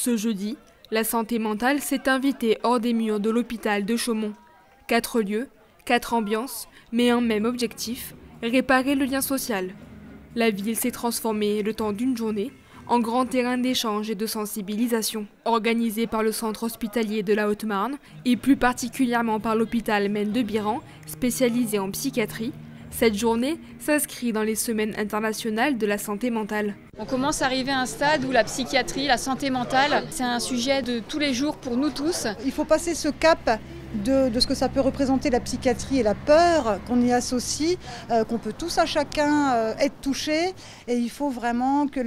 Ce jeudi, la santé mentale s'est invitée hors des murs de l'hôpital de Chaumont. 4 lieux, 4 ambiances, mais un même objectif, réparer le lien social. La ville s'est transformée le temps d'une journée en grand terrain d'échange et de sensibilisation. Organisé par le centre hospitalier de la Haute-Marne et plus particulièrement par l'hôpital Maine de Biran, spécialisé en psychiatrie, cette journée s'inscrit dans les semaines internationales de la santé mentale. On commence à arriver à un stade où la psychiatrie, la santé mentale, c'est un sujet de tous les jours pour nous tous. Il faut passer ce cap de ce que ça peut représenter la psychiatrie et la peur qu'on y associe, qu'on peut tous à chacun être touché. Et il faut vraiment qu'il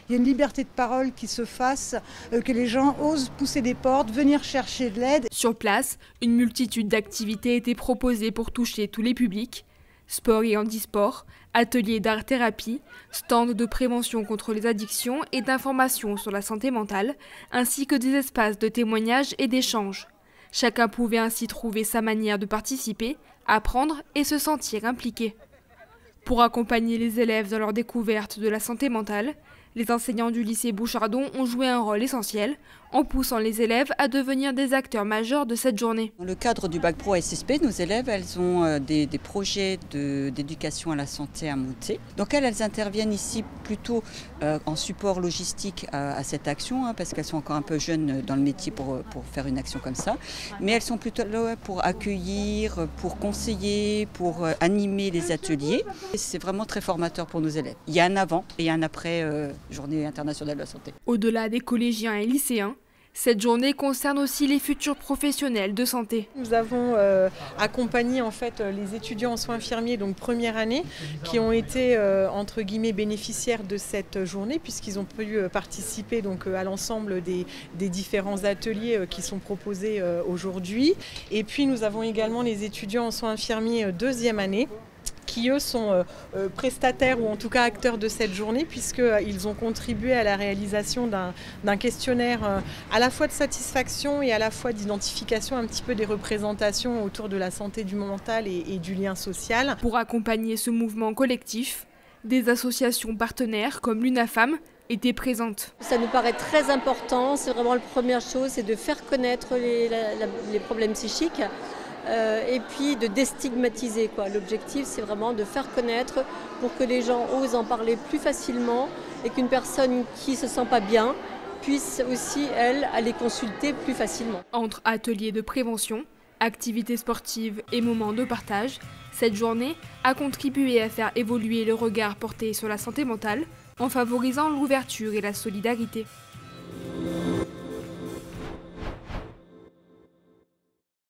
y ait une liberté de parole qui se fasse, que les gens osent pousser des portes, venir chercher de l'aide. Sur place, une multitude d'activités étaient proposées pour toucher tous les publics. Sport et handisport, ateliers d'art-thérapie, stands de prévention contre les addictions et d'information sur la santé mentale, ainsi que des espaces de témoignages et d'échanges. Chacun pouvait ainsi trouver sa manière de participer, apprendre et se sentir impliqué. Pour accompagner les élèves dans leur découverte de la santé mentale, les enseignants du lycée Bouchardon ont joué un rôle essentiel en poussant les élèves à devenir des acteurs majeurs de cette journée. Dans le cadre du Bac Pro SSP, nos élèves elles ont des projets d'éducation à la santé à monter. Donc elles interviennent ici plutôt en support logistique à cette action, parce qu'elles sont encore un peu jeunes dans le métier pour faire une action comme ça. Mais elles sont plutôt là pour accueillir, pour conseiller, pour animer les ateliers. C'est vraiment très formateur pour nos élèves. Il y a un avant et un après Journée internationale de la santé. Au-delà des collégiens et lycéens, cette journée concerne aussi les futurs professionnels de santé. Nous avons accompagné en fait les étudiants en soins infirmiers, donc première année, qui ont été entre guillemets bénéficiaires de cette journée puisqu'ils ont pu participer donc à l'ensemble des différents ateliers qui sont proposés aujourd'hui. Et puis nous avons également les étudiants en soins infirmiers deuxième année, qui eux sont prestataires ou en tout cas acteurs de cette journée puisqu'ils ont contribué à la réalisation d'un questionnaire à la fois de satisfaction et à la fois d'identification un petit peu des représentations autour de la santé du mental et du lien social. Pour accompagner ce mouvement collectif, des associations partenaires comme l'UNAFAM étaient présentes. Ça nous paraît très important, c'est vraiment la première chose, c'est de faire connaître les problèmes psychiques. Et puis de déstigmatiser. L'objectif, c'est vraiment de faire connaître pour que les gens osent en parler plus facilement et qu'une personne qui ne se sent pas bien puisse aussi, elle, aller consulter plus facilement. Entre ateliers de prévention, activités sportives et moments de partage, cette journée a contribué à faire évoluer le regard porté sur la santé mentale en favorisant l'ouverture et la solidarité.